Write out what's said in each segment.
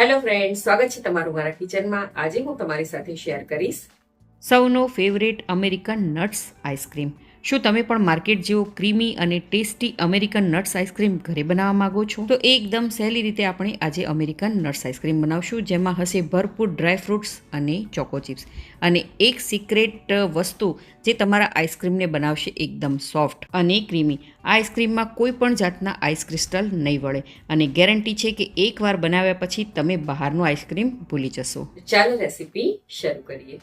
Hello friend, સ્વાગત છે તમારું મારા કિચનમાં. આજે હું તમારી સાથે શેર કરીશ સૌનો ફેવરેટ અમેરિકન નટ્સ આઈસ્ક્રીમ. શું તમે પણ માર્કેટ જેવો ક્રીમી અને ટેસ્ટી અમેરિકન નટ્સ આઈસ્ક્રીમ ઘરે બનાવવા માંગો છો? તો એકદમ સહેલી રીતે આપણે આજે અમેરિકન નટ્સ આઈસ્ક્રીમ બનાવશું, જેમાં હશે ભરપૂર ડ્રાય ફ્રૂટ્સ અને ચોકો ચિપ્સ. અને એક સિક્રેટ વસ્તુ જે તમારા આઈસ્ક્રીમને બનાવશે એકદમ સોફ્ટ અને ક્રીમી. આ આઈસ્ક્રીમમાં કોઈ પણ જાતના આઈસ ક્રિસ્ટલ નહીં વળે અને ગેરંટી છે કે એકવાર બનાવ્યા પછી તમે બહારનું આઈસ્ક્રીમ ભૂલી જશો. ચાલો રેસીપી શરૂ કરીએ.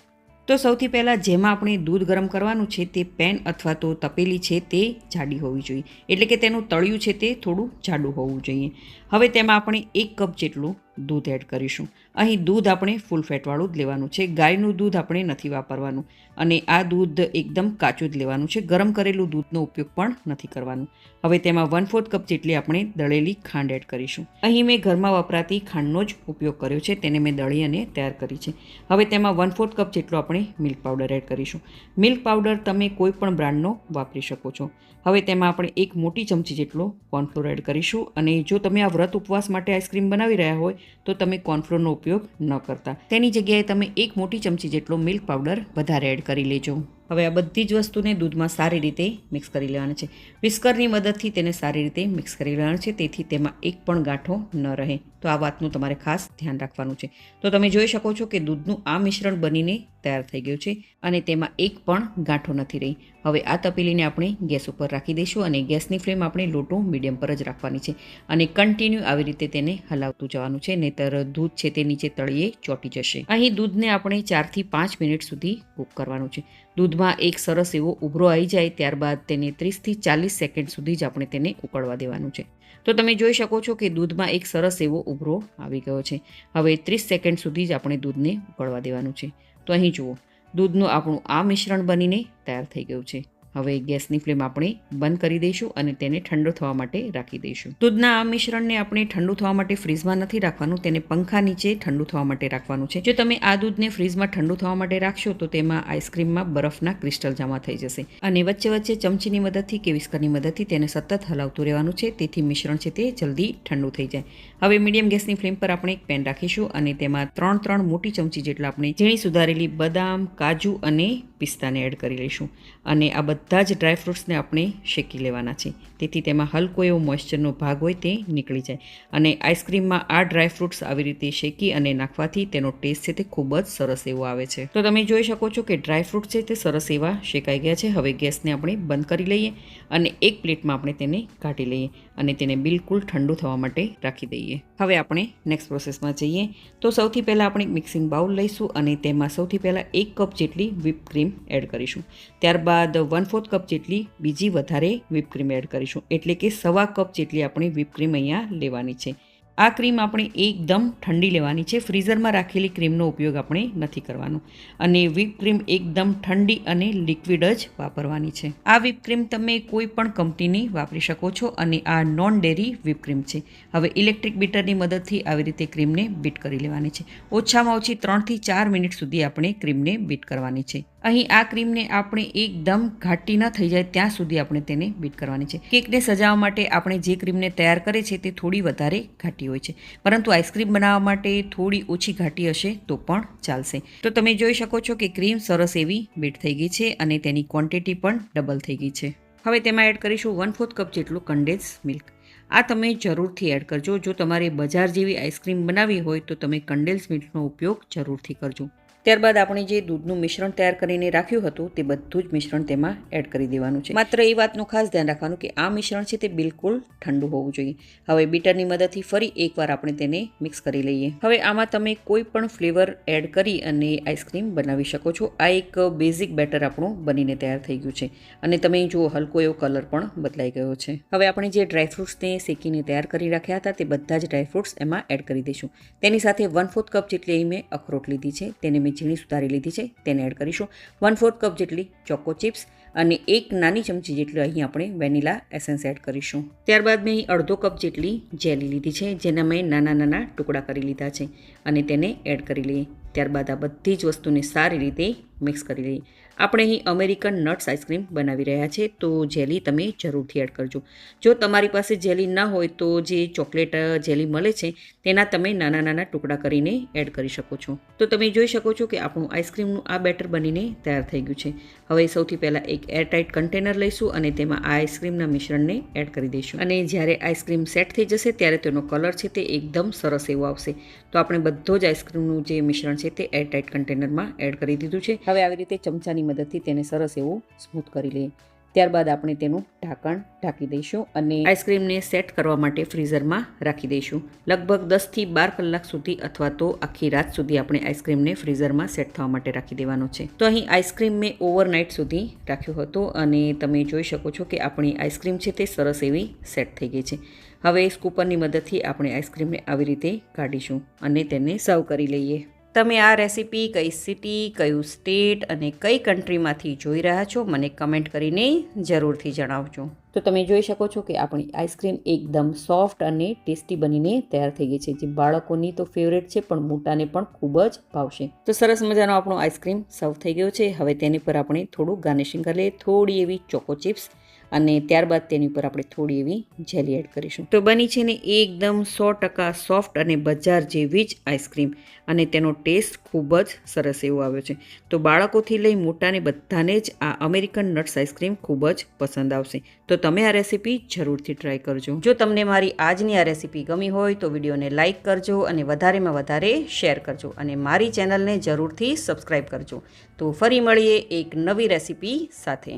તો સૌથી પહેલાં જેમાં આપણે દૂધ ગરમ કરવાનું છે તે પેન અથવા તો તપેલી છે તે જાડી હોવી જોઈએ, એટલે કે તેનું તળિયું છે તે થોડું જાડું હોવું જોઈએ. હવે તેમાં આપણે 1 કપ જેટલું દૂધ એડ કરીશું. અહીં દૂધ આપણે ફૂલ ફેટવાળું જ લેવાનું છે, ગાયનું દૂધ આપણે નથી વાપરવાનું. અને આ દૂધ એકદમ કાચું જ લેવાનું છે, ગરમ કરેલું દૂધનો ઉપયોગ પણ નથી કરવાનું. હવે તેમાં 1/4 કપ જેટલી આપણે દળેલી ખાંડ એડ કરીશું. અહીં મેં ઘરમાં વપરાતી ખાંડનો જ ઉપયોગ કર્યો છે, તેને મેં દળી અને તૈયાર કરી છે. હવે તેમાં 1/4 કપ જેટલો આપણે મિલ્ક પાવડર એડ કરીશું. મિલ્ક પાવડર તમે કોઈ પણ બ્રાન્ડનો વાપરી શકો છો. હવે તેમાં આપણે 1 મોટી ચમચી જેટલો કોર્નફ્લોર એડ કરીશું. અને જો તમે આ વ્રત ઉપવાસ માટે આઈસ્ક્રીમ બનાવી રહ્યા હોય તો તમે કોર્નફ્લોરનો ઉપયોગ ન કરતા. તેની જગ્યાએ તમે 1 મોટી ચમચી જેટલો મિલ્ક પાવડર વધારે એડ કરી લેજો. હવે આ બધી જ વસ્તુને દૂધમાં સારી રીતે મિક્સ કરી લેવાની છે. વિસ્કરની મદદથી તેને સારી રીતે મિક્સ કરી લેવાનું છે, તેથી તેમાં એક પણ ગાંઠો ન રહે. તો આ વાતનું તમારે ખાસ ધ્યાન રાખવાનું છે. તો તમે જોઈ શકો છો કે દૂધનું આ મિશ્રણ બનીને તૈયાર થઈ ગયું છે અને તેમાં એક પણ ગાંઠો નથી રહી. હવે આ તપેલીને આપણે ગેસ ઉપર રાખી દઈશું અને ગેસની ફ્લેમ આપણે લો ટુ મીડિયમ પર જ રાખવાની છે. અને કન્ટિન્યુ આવી રીતે તેને હલાવતું જવાનું છે, નહીંતર દૂધ છે તે નીચે તળિયે ચોંટી જશે. અહીં દૂધને આપણે 4 થી 5 મિનિટ સુધી કૂક કરવાનું છે. દૂધમાં એક સરસ એવો ઉભરો આવી જાય ત્યારબાદ તેને 30 થી 40 સેકન્ડ સુધી જ આપણે તેને ઉકળવા દેવાનું છે. તો તમે જોઈ શકો છો કે દૂધમાં એક સરસ એવો ઉભરો આવી ગયો છે. હવે 30 સેકન્ડ સુધી જ આપણે દૂધને ઉકળવા દેવાનું છે. તો અહીં જુઓ, દૂધનું આપણું આ મિશ્રણ બનીને તૈયાર થઈ ગયું છે. હવે ગેસની ફ્લેમ આપણે બંધ કરી દઈશું અને તેને ઠંડુ થવા માટે રાખી દઈશું. દૂધના આ મિશ્રણને આપણે ઠંડુ થવા માટે ફ્રીઝમાં નથી રાખવાનું, તેને પંખા નીચે ઠંડુ થવા માટે રાખવાનું છે. જો તમે આ દૂધને ફ્રીઝમાં ઠંડુ થવા માટે રાખશો તો તેમાં આઈસ્ક્રીમમાં બરફના ક્રિસ્ટલ જમા થઈ જશે. અને વચ્ચે વચ્ચે ચમચીની મદદથી કે વિસ્કરની મદદથી તેને સતત હલાવતું રહેવાનું છે, તેથી મિશ્રણ છે તે જલ્દી ઠંડુ થઈ જાય. હવે મીડિયમ ગેસની ફ્લેમ પર આપણે એક પેન રાખીશું અને તેમાં 3 મોટી ચમચી જેટલા આપણે ઝીણી સુધારેલી બદામ, કાજુ અને પિસ્તાને એડ કરી લઈશું. અને આ બધા જ ડ્રાય ફ્રૂટ્સને આપણે શેકી લેવાના છે, તેથી તેમાં હલકો એવો મોઇશ્ચરનો ભાગ હોય તે નીકળી જાય. અને આઈસ્ક્રીમમાં આ ડ્રાય ફ્રૂટ્સ આવી રીતે શેકી અને નાખવાથી તેનો ટેસ્ટ છે તે ખૂબ જ સરસ એવો આવે છે. તો તમે જોઈ શકો છો કે ડ્રાય ફ્રૂટ છે તે સરસ એવા શેકાઈ ગયા છે. હવે ગેસને આપણે બંધ કરી લઈએ અને એક પ્લેટમાં આપણે તેને કાઢી લઈએ અને તેને બિલકુલ ઠંડુ થવા માટે રાખી દઈએ. હવે આપણે નેક્સ્ટ પ્રોસેસમાં જઈએ. તો સૌથી પહેલાં આપણે એક મિક્સિંગ બાઉલ લઈશું અને તેમાં સૌથી પહેલાં 1 કપ જેટલી વ્હીપ ક્રીમ એડ કરીશું. ત્યારબાદ 1/4 કપ જેટલી બીજી વધારે વ્હીપ ક્રીમ એડ કરીશું, એટલે કે 1/4 કપ જેટલી આપણે વ્હીપ ક્રીમ અહીંયા લેવાની છે. આ ક્રીમ આપણે એકદમ ઠંડી લેવાની છે, ફ્રીઝરમાં રાખેલી ક્રીમનો ઉપયોગ આપણે નથી કરવાનો. અને વ્હીપ ક્રીમ એકદમ ઠંડી અને લિક્વિડ જ વાપરવાની છે. આ વ્હીપ ક્રીમ તમે કોઈ પણ કંપનીની વાપરી શકો છો અને આ નોન ડેરી વ્હીપ ક્રીમ છે. હવે ઇલેક્ટ્રિક બીટરની મદદથી આવી રીતે ક્રીમને બીટ કરી લેવાની છે. ઓછામાં ઓછી 3 થી 4 મિનિટ સુધી આપણે ક્રીમને બીટ કરવાની છે. અહીં આ ક્રીમને આપણે એકદમ ઘાટી ન થઈ જાય ત્યાં સુધી આપણે તેને બીટ કરવાની છે. કેકને સજાવવા માટે આપણે જે ક્રીમને તૈયાર કરે છે તે થોડી વધારે ઘાટી હોય છે, પરંતુ આઈસ્ક્રીમ બનાવવા માટે થોડી ઓછી ઘાટી હશે તો પણ ચાલશે. તો તમે જોઈ શકો છો કે ક્રીમ સરસ એવી બીટ થઈ ગઈ છે અને તેની ક્વોન્ટિટી પણ ડબલ થઈ ગઈ છે. હવે તેમાં એડ કરીશું 1/4 કપ જેટલું કન્ડેન્સ મિલ્ક. આ તમે જરૂરથી એડ કરજો. જો તમારે બજાર જેવી આઈસ્ક્રીમ બનાવવી હોય તો તમે કન્ડેન્સ મિલ્કનો ઉપયોગ જરૂરથી કરજો. ત્યારબાદ આપણે જે દૂધનું મિશ્રણ તૈયાર કરીને રાખ્યું હતું તે બધું જ મિશ્રણ તેમાં એડ કરી દેવાનું છે. માત્ર એ વાતનું ખાસ ધ્યાન રાખવાનું કે આ મિશ્રણ છે તે બિલકુલ ઠંડુ હોવું જોઈએ. હવે બીટરની મદદથી ફરી એકવાર આપણે તેને મિક્સ કરી લઈએ. હવે આમાં તમે કોઈ પણ ફ્લેવર એડ કરી અને આઈસ્ક્રીમ બનાવી શકો છો. આ એક બેઝિક બેટર આપણું બનીને તૈયાર થઈ ગયું છે અને તમે જુઓ હલકો એવો કલર પણ બદલાઈ ગયો છે. હવે આપણે જે ડ્રાયફ્રૂટ્સને શેકીને તૈયાર કરી રાખ્યા હતા તે બધા જ ડ્રાયફ્રૂટ્સ એમાં એડ કરી દઈશું. તેની સાથે 1/4 કપ જેટલી અહીં મેં અખરોટ લીધી છે, તેને મેં ઝીણી સુધારી લીધી છે, તેને એડ કરીશું. 1/4 કપ જેટલી ચોકો ચિપ્સ અને 1 નાની ચમચી જેટલી અહીં આપણે વેનીલા એસેન્સ એડ કરીશું. ત્યારબાદ મેં અહીં અડધો કપ જેટલી જેલી લીધી છે, જેના મેં નાના નાના ટુકડા કરી લીધા છે અને તેને એડ કરી લઈએ. ત્યારબાદ આ બધી જ વસ્તુને સારી રીતે મિક્સ કરી લઈએ. આપણે અહીં અમેરિકન નટ્સ આઈસ્ક્રીમ બનાવી રહ્યા છે, તો જેલી તમે જરૂરથી એડ કરજો. જો તમારી પાસે જેલી ના હોય તો જે ચોકલેટ જેલી મળે છે તેના તમે નાના નાના ટુકડા કરીને એડ કરી શકો છો. તો તમે જોઈ શકો છો કે આપણું આઈસ્ક્રીમનું આ બેટર બનીને તૈયાર થઈ ગયું છે. હવે સૌથી પહેલાં એક એરટાઇટ કન્ટેનર લઈશું અને તેમાં આ આઈસ્ક્રીમના મિશ્રણને એડ કરી દઈશું. અને જ્યારે આઈસ્ક્રીમ સેટ થઈ જશે ત્યારે તેનો કલર છે તે એકદમ સરસ એવો આવશે. તો આપણે બધો જ આઈસ્ક્રીમનું જે મિશ્રણ છે તે એરટાઇટ કન્ટેનરમાં એડ કરી દીધું છે. હવે આવી રીતે ચમચાની મદદથી તેને સરસ એવું સ્મૂથ કરી લઈએ. ત્યારબાદ આપણે તેનું ઢાંકણ ઢાંકી દઈશું અને આઈસ્ક્રીમને સેટ કરવા માટે ફ્રીઝરમાં રાખી દઈશું. લગભગ 10થી 12 કલાક સુધી અથવા તો આખી રાત સુધી આપણે આઈસ્ક્રીમને ફ્રીઝરમાં સેટ થવા માટે રાખી દેવાનો છે. તો અહીં આઈસ્ક્રીમ મેં ઓવરનાઇટ સુધી રાખ્યો હતો અને તમે જોઈ શકો છો કે આપણી આઈસ્ક્રીમ છે તે સરસ એવી સેટ થઈ ગઈ છે. હવે સ્કૂપરની મદદથી આપણે આઈસ્ક્રીમને આવી રીતે કાઢીશું અને તેને સર્વ કરી લઈએ. તમે આ રેસીપી કઈ સિટી, કયું સ્ટેટ અને કઈ કન્ટ્રીમાંથી જોઈ રહ્યા છો મને કમેન્ટ કરીને જરૂરથી જણાવજો. તો તમે જોઈ શકો છો કે આપણી આઈસ્ક્રીમ એકદમ સોફ્ટ અને ટેસ્ટી બનીને તૈયાર થઈ ગઈ છે, જે બાળકોની તો ફેવરેટ છે પણ મોટાને પણ ખૂબ જ ભાવશે. તો સરસ મજાનો આપણો આઈસ્ક્રીમ સર્વ થઈ ગયો છે. હવે તેની પર આપણે થોડું ગાર્નિશિંગ કરી લઈએ, થોડી એવી ચોકો ચિપ્સ અને ત્યારબાદ તેની ઉપર આપણે થોડી એવી જેલી એડ કરીશું. તો બની છે ને એકદમ 100% સોફ્ટ અને બજાર જેવી જ આઈસ્ક્રીમ અને તેનો ટેસ્ટ ખૂબ જ સરસ એવો આવ્યો છે. તો બાળકોથી લઈ મોટાને બધાને જ આ અમેરિકન નટ્સ આઈસ્ક્રીમ ખૂબ જ પસંદ આવશે. તો તમે આ રેસીપી જરૂરથી ટ્રાય કરજો. જો તમને મારી આજની આ રેસીપી ગમી હોય તો વિડીયોને લાઇક કરજો અને વધારેમાં વધારે શેર કરજો અને મારી ચેનલને જરૂરથી સબસ્ક્રાઈબ કરજો. તો ફરી મળીએ એક નવી રેસીપી સાથે.